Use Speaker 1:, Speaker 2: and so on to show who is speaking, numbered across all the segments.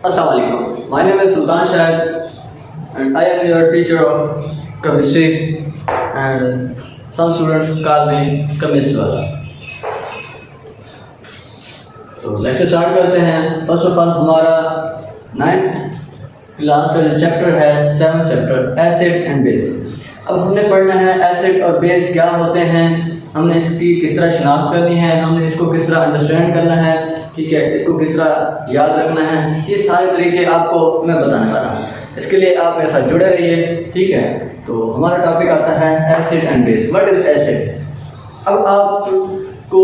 Speaker 1: Assalamualaikum. My name is Sultan Shahid and I am your teacher of chemistry and some students call me chemist वाला. तो lecture start करते हैं. First of all हमारा 9th class का जो chapter है 7th chapter acid and base. अब हमने पढ़ना है एसिड और बेस क्या होते हैं, हमने इसकी किस तरह शिनाख्त करनी है, हमने इसको किस तरह अंडरस्टैंड करना है, ठीक है, इसको किस तरह याद रखना है, ये सारे तरीके आपको मैं बताने वाला हूँ. इसके लिए आप मेरे साथ जुड़े रहिए, ठीक है. तो हमारा टॉपिक आता है acid and base. What is acid? अब आपको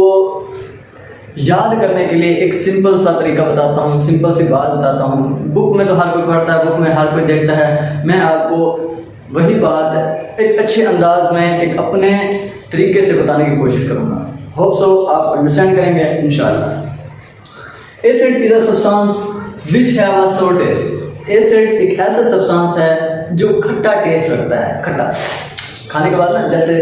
Speaker 1: याद करने के लिए एक सिंपल सा तरीका बताता हूँ, सिंपल सी बात बताता हूँ. बुक में तो हर कोई पढ़ता है, बुक में हर कोई देखता है. मैं आपको वही बात एक अच्छे अंदाज में एक अपने तरीके से बताने की कोशिश करूँगा. होप सो आप अंडरस्टैंड करेंगे इंशाल्लाह. Acid is a substance which have a सोर टेस्ट. एसिड एक ऐसा सब्सटेंस है जो खट्टा टेस्ट रखता है. खट्टा खाने के बाद ना जैसे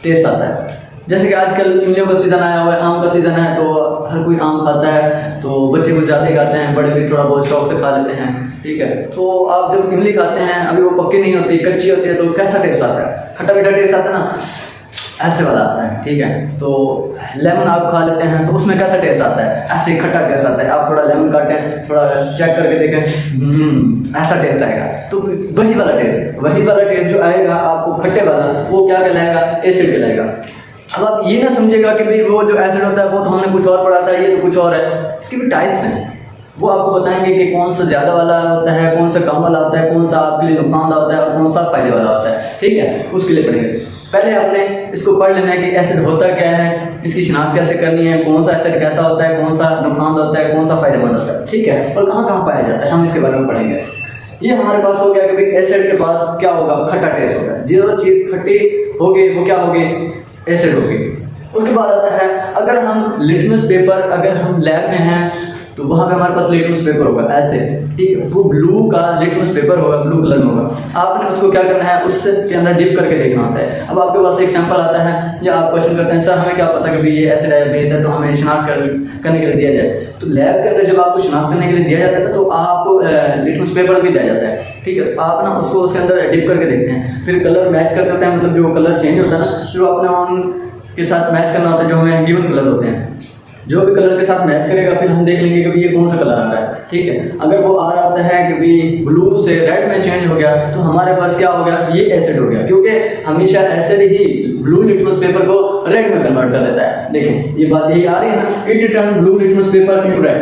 Speaker 1: टेस्ट आता है. जैसे कि आजकल इमलियों का सीज़न आया हुआ है, आम का सीज़न है, तो हर कोई आम खाता है. तो बच्चे कुछ ज़्यादा ही खाते हैं, बड़े भी थोड़ा बहुत शौक से खा लेते हैं, ठीक है. तो आप जब इमली खाते हैं, अभी वो पक्की नहीं होती, कच्ची होती है, तो कैसा टेस्ट आता है? खट्टा मीठा टेस्ट आता है ना, ऐसे वाला आता है, ठीक है. तो लेमन आप खा लेते हैं तो उसमें कैसा टेस्ट आता है? ऐसे ही खट्टा टेस्ट आता है. आप थोड़ा लेमन काटें, थोड़ा चेक करके देखें, ऐसा टेस्ट आएगा. तो वही वाला टेस्ट जो आएगा आपको खट्टे वाला, वो क्या कहलाएगा? एसिड कहलाएगा. अब आप ये ना समझेगा कि भाई वो जो एसिड होता है वो तो हमने कुछ और पढ़ा था, ये तो कुछ और है. इसकी भी टाइप्स हैं, वो आपको बताएंगे कि कौन सा ज़्यादा वाला होता है, कौन सा कम वाला होता है, कौन सा आपके लिए नुकसानदायक होता है और कौन सा फायदे वाला होता है, ठीक है. उसके लिए पढ़ेंगे. पहले आपने इसको पढ़ लेना है कि एसिड होता क्या है, इसकी शिनाख्त कैसे करनी है, कौन सा एसिड कैसा होता है, कौन सा नुकसान होता है, कौन सा फायदेमंद होता है, ठीक है, और कहाँ कहाँ पाया जाता है, हम इसके बारे में पढ़ेंगे. ये हमारे पास हो गया कि भाई एसिड के पास क्या होगा? खट्टा टेस्ट होगा. जो चीज़ खट्टी होगी वो क्या होगी? एसिड होगी. उसके बाद आता है अगर हम लिटमस पेपर, अगर हम लैब में हैं तो वहाँ पे हमारे पास लिटमस पेपर होगा ऐसे, ठीक है. वो ब्लू का लिटमस पेपर होगा, ब्लू कलर में होगा. आपने उसको क्या करना है? उससे के अंदर डिप करके देखना होता है. अब आपके पास एक सैंपल आता है या आप क्वेश्चन करते हैं, सर हमें क्या पता कि भाई ये एसिड है, बेस है, तो हमें शिनाख्त करने के लिए दिया जाए. तो लैब के अंदर जब आपको शिनाख्त करने के लिए दिया जाता है तो आपको लिटमस पेपर भी दिया जाता है, ठीक है. तो आप ना उसको उसके अंदर डिप करके देखते हैं, फिर कलर मैच कर देते हैं, मतलब जो कलर चेंज होता है ना, फिर अपने ऑन के साथ मैच करना होता है, जो हमें गिवन कलर होते हैं. जो भी कलर के साथ मैच करेगा फिर हम देख लेंगे कि ये कौन सा कलर आ रहा है, ठीक है. अगर वो आ रहा है कि भाई ब्लू से रेड में चेंज हो गया तो हमारे पास क्या हो गया? ये एसिड हो गया, क्योंकि हमेशा एसिड ही ब्लू लिटमस पेपर को रेड में कन्वर्ट कर देता है. देखें ये बात यही आ रही है ना, it turn blue litmus paper into red.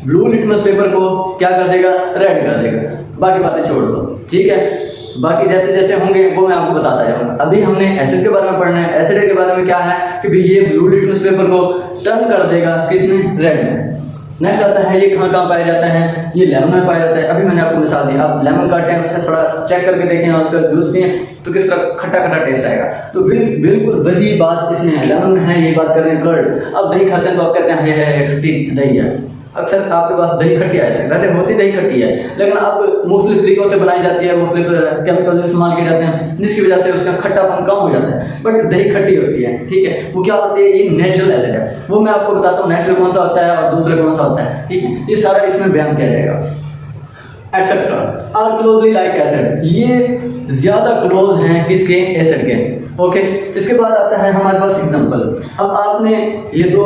Speaker 1: Blue litmus paper को क्या कर देगा? रेड कर देगा. बाकी बातें छोड़ दो, ठीक है. बाकी जैसे जैसे होंगे वो मैं आपको बताता जाऊंगा. अभी हमने एसिड के बारे में पढ़ना है. एसिड के बारे में क्या है कि भाई ये ब्लू लिटमस पेपर को टर्न कर देगा किसमें? रेड में. नेक्स्ट आता है ये कहाँ कहाँ पाया जाता है? ये लेमन में पाया जाता है. अभी मैंने आपको मिसाल दी, आप लेमन काटें, उससे थोड़ा चेक करके देखें और उसका जूस पिए तो किस तरह खट्टा खट्टा टेस्ट आएगा. तो बिल्कुल वही बात इसमें है. लेमन में है, ये बात कर रहे हैं कर्ड. अब दही खाते हैं तो आप कहते हैं ये खट्टी दही है. अक्सर आपके पास दही खट्टी आ जाए, वैसे होती दही खट्टी है, लेकिन अब मुख्तलिफ तरीकों से बनाई जाती है, मुख्तलिफ केमिकल इस्तेमाल किए जाते हैं, जिसकी वजह से उसका खट्टापन कम हो जाता है. बट दही खट्टी होती है, ठीक है. वो क्या होती है? ये नेचुरल एसिड है. वो मैं आपको बताता हूँ नेचुरल कौन सा होता है और दूसरा कौन सा होता है, ठीक है. ये सारा इसमें बयान किया जाएगा. Etcetera are closely like acid. ये ज्यादा क्लोज हैं किसके? एसिड के. ओके. इसके बाद आता है हमारे पास एग्जांपल. अब आपने ये तो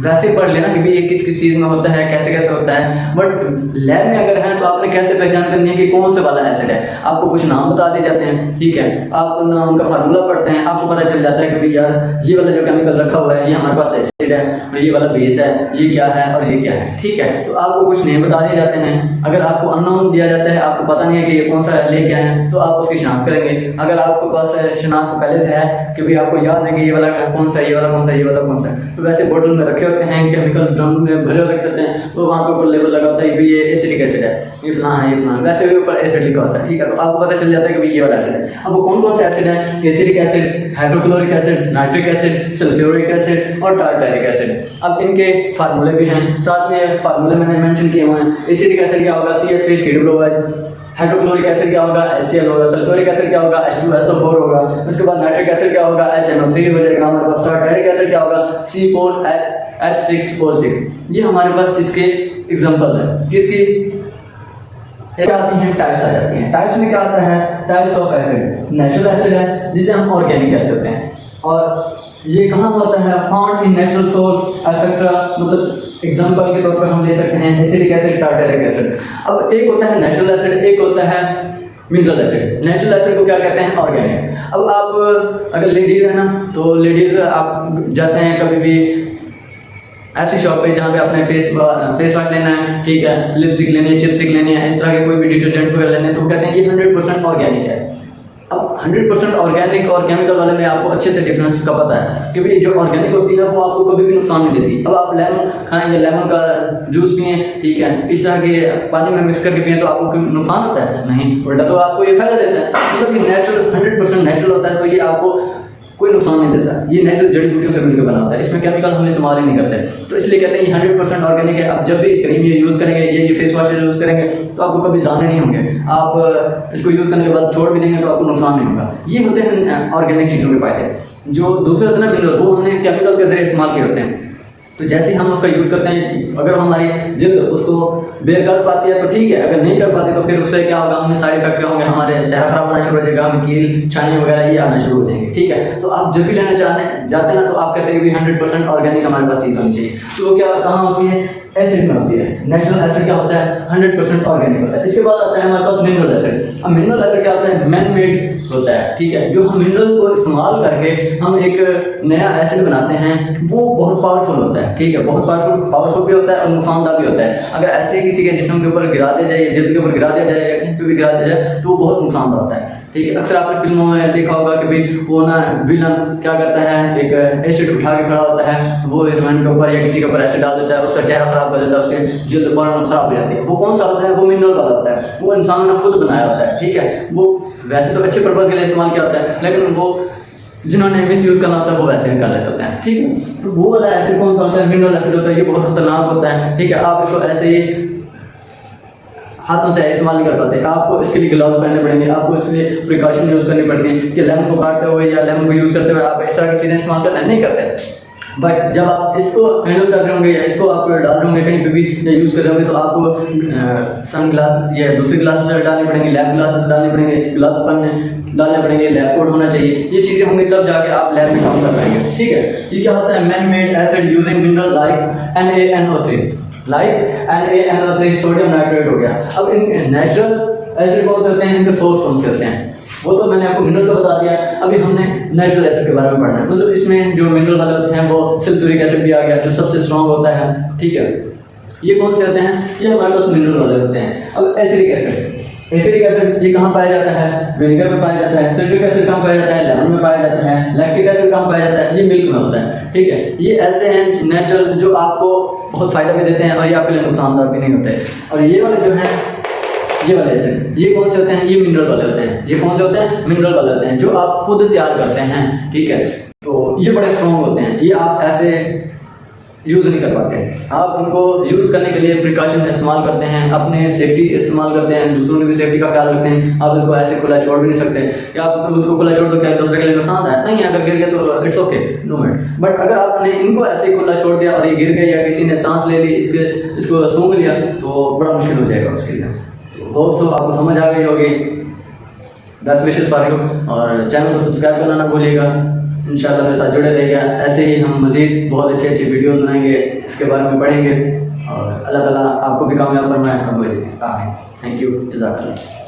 Speaker 1: वैसे पढ़ लेना कि भाई ये किस किस चीज़ में होता है, कैसे कैसे होता है. बट लैब में अगर है तो आपने कैसे पहचान करनी है कि कौन से वाला एसिड है. आपको कुछ नाम बता दिए जाते हैं, ठीक है. आप उनका फार्मूला पढ़ते हैं, आपको पता चल जाता है कि भाई यार ये वाला जो केमिकल रखा हुआ है ये हमारे पास एसिड है, और ये वाला बेस है, ये क्या है और ये क्या है, ठीक है. तो आपको कुछ नेम बता दिए जाते हैं. अगर आपको अननोन दिया जाता है, आपको पता नहीं है कि ये कौन सा है, ले क्या है, तो आप उसकी शिनाख्त करेंगे. अगर आपके पास शिनाख्त पहले से है कि भाई आपको याद है कि ये वाला कौन सा, ये वाला कौन सा, ये वाला कौन सा है, तो वैसे बोतल में रखे होते हैं, केमिकल ड्रम में भरे रख देते हैं, तो वहाँ पे ऊपर लेबल लगा होता है कि ये एसिडिक एसिड है, ये फलां है, ये फलां, वैसे भी ऊपर एसिड लिखा होता है, ठीक है. तो आपको पता चल जाता है कि भाई ये वाला एसिड है. अब वो कौन कौन से एसिड है? Acidic acid, hydrochloric acid, nitric acid, sulphuric acid और टार्टारिक एसिड. अब इनके फार्मूले भी हैं, साथ में फार्मूले मैंने मेंशन किए हुए हैं. एसिडिक एसिड क्या होगा? CH3COOH. हाइड्रोक्लोरिक एसिड क्या होगा? HCl होगा. सल्फ्यूरिक एसिड क्या होगा? H2SO4 होगा. उसके बाद नाइट्रिक एसिड क्या होगा? HNO3 हो जाएगा हमारे पास. टार्टारिक एसिड क्या होगा? C4 H6O6। ये हमारे पास इसके एग्जांपल्स है। किसकी क्या आती हैं? टाइप्स आ जाती हैं। टाइप्स में क्या आता है? Types of acid. Natural acid है जिसे हम ऑर्गेनिक कहते होते हैं, और ये कहाँ होता है? Found in natural source etcetera. मतलब एग्जांपल के तौर पर हम ले सकते हैं एसिडिक एसिड, टार्टरिक एसिड। अब एक होता है नेचुरल एसिड, एक होता है मिनरल एसिड। नेचुरल एसिड को क्या कहते हैं? ऑर्गेनिक। अब आप अगर लेडीज है ना, तो लेडीज आप जाते हैं कभी भी ऐसी शॉप पे जहाँ पे अपने फेस वॉश लेना है, ठीक है, लिपस्टिक लेनी है, चिपस्टिक लेनी है, इस तरह के कोई भी डिटर्जेंट वगैरह लेने हैं, तो वो कहते हैं ये 100% ऑर्गेनिक है। अब 100% ऑर्गेनिक और केमिकल वाले में आपको अच्छे से डिफरेंस का पता है, क्योंकि जो ऑर्गेनिक होती है वो आपको कभी भी नुकसान नहीं देती। अब आप लेमन खाएं या लेमन का जूस पिए, ठीक है, इस तरह के पानी में मिक्स करके पिए, तो आपको कोई नुकसान होता है? नहीं, उल्टा तो आपको ये फायदा देता है। मतलब ये नेचुरल 100% नेचुरल होता है, तो ये आपको कोई नुकसान नहीं देता। ये नेचुरल जड़ी बूटियों से मिलकर बना होता है, इसमें केमिकल हम इस्तेमाल ही नहीं करते। तो इसलिए कहते हैं ये 100% ऑर्गेनिक है। आप जब भी क्रीम ये यूज़ करेंगे, ये फेस वॉश यूज़ करेंगे, तो आपको कभी जाने नहीं होंगे। आप इसको यूज़ करने के बाद छोड़ भी देंगे तो आपको नुकसान नहीं होगा। ये होते हैं ऑर्गेनिक चीज़ों के फायदे। जो दूसरे होते हैं ना मिनरल, वो हमने केमिकल के जरिए इस्तेमाल किए होते हैं। तो जैसे हम उसका यूज़ करते हैं, अगर हमारी जिल्द उसको बेयर कर पाती है तो ठीक है, अगर नहीं कर पाती तो फिर उससे क्या होगा? हमें साइड इफेक्ट क्या होंगे? हमारे चेहरा खराब होना शुरू हो जाएगा, हमें कील छाई वगैरह ये आना शुरू हो जाएंगे, ठीक है। तो आप जब भी लेना जाते हैं ना, तो आप कहते हैं कि 100% ऑर्गेनिक हमारे पास चीज़ होनी चाहिए। तो वो क्या कहाँ होती है? एसिड में होती है। नेचुरल एसिड क्या होता है? 100% ऑर्गेनिक होता है। इसके बाद आता है हमारे पास मिनरल एसिड। अब मिनरल एसिड क्या होता है? मैन मेड होता है, ठीक है। जो हम मिनरल को इस्तेमाल करके हम एक नया एसिड बनाते हैं, वो बहुत पावरफुल होता है, ठीक है, बहुत पावरफुल भी होता है और नुकसानदायक भी होता है। अगर ऐसे किसी के जिस्म के ऊपर गिरा दिया जाए, जिल्द के ऊपर गिरा दिया जाए या कहीं पे भी गिरा दिया जाए, तो वो बहुत नुकसानदायक होता है, ठीक है। अक्सर आपने फिल्मों में देखा होगा कि भाई वो ना विलन क्या करता है, एक एसिड उठा के खड़ा होता है, वो हीरोइन के ऊपर या किसी के ऊपर एसिड डाल देता है, उसका चेहरा खराब कर देता है, उसके जिल्द फौरन खराब हो जाती है। वो कौन सा होता है? वो मिनरल वाला होता है, वो इंसान ने खुद बनाया होता है, ठीक है। वो वैसे तो अच्छे पर्पज के लिए इस्तेमाल किया होता है, लेकिन वो जिन्होंने मिस यूज करना होता है वो वैसे निकाल लेते होते हैं, ठीक है। तो वो वाला एसिड कौन सा होता है? मिनरल एसिड होता है। ये बहुत खतरनाक होता है, ठीक है। आप इसको ऐसे ही हाथों से इस्तेमाल नहीं कर पाते, आपको इसके लिए ग्लव्स पहनने पड़ेंगे, आपको इसके लिए प्रिकॉशन यूज करनी पड़ती है कि लेमन को काटते हुए या लेमन को यूज करते हुए आप इस तरह की चीजें इस्तेमाल करना नहीं करते। बट जब आप इसको हैंडल कर रहे होंगे या इसको आप डाल रहे होंगे कहीं पे भी या यूज कर रहे होंगे, तो आपको सन ग्लासेस या दूसरी ग्लासेस डालने पड़ेंगे, लैब ग्लासेस डालने पड़ेंगे, ग्लास डालने पड़ेंगे, लैब कोट होना चाहिए। ये चीजें होंगी तब जाके आप लैब में काम कर पाएंगे, ठीक है। ये क्या होता है? Man made acid using mineral like NaNO3, like NaNO3 sodium nitrate हो गया। अब इन नेचुरल एसिड कौन से होते हैं? इनके सोर्स कौन से होते हैं? वो तो मैंने आपको मिनरल का बता दिया। अभी हमने नेचुरल एसिड के बारे में पढ़ना है। मतलब इसमें जो मिनरल वाले होते हैं वो सल्फ्यूरिक एसिड भी आ गया, जो सबसे स्ट्रॉन्ग होता है, ठीक है। ये कौन से होते हैं? ये हमारे पास मिनरल वाले होते हैं। अब एसिडिक एसिड, एसिडिक एसिड ये कहाँ पाया जाता है? विनेगर में पाया जाता है। सिट्रिक एसिड कहाँ पाया जाता है? लेमन में पाया जाता है। लैक्टिक एसिड कहाँ पाया जाता है? ये मिल्क में होता है, ठीक है। ये ऐसे हैं नेचुरल जो आपको बहुत फायदा भी देते हैं और ये आपके लिए नुकसानदायक भी नहीं होते। और ये वाले जो है, ये वाले एसिड, ये कौन से होते हैं? ये मिनरल वाले होते हैं। ये कौन से होते हैं? मिनरल वाले होते हैं, जो आप खुद तैयार करते हैं, ठीक है। तो ये बड़े स्ट्रॉन्ग होते हैं, ये आप ऐसे यूज नहीं कर पाते। आप उनको यूज करने के लिए प्रिकॉशन इस्तेमाल करते हैं, अपने सेफ्टी इस्तेमाल करते हैं, दूसरों की भी सेफ्टी का ख्याल रखते हैं। आप इसको ऐसे खुला छोड़ भी नहीं सकते, या आप उसको खुला छोड़ दो क्या दूसरे के लिए नुकसान है? नहीं, अगर गिर गया तो it's okay, no matter. But अगर आपने इनको ऐसे ही खुला छोड़ दिया और ये गिर गया या किसी ने सांस ले ली, इसको सूंघ लिया, तो बड़ा मुश्किल हो जाएगा उसके लिए। होप सो आपको समझ आ गई होगी। बेस्ट विशेस फॉर यू, और चैनल को सब्सक्राइब करना ना भूलिएगा। इंशाल्लाह मेरे साथ जुड़े रहिएगा। ऐसे ही हम मज़ीद बहुत अच्छी अच्छी वीडियोस बनाएंगे, इसके बारे में पढ़ेंगे, और अल्लाह ताला आपको भी कामयाब फरमाए। आमीन। थैंक यू, जज़ाकल्लाह।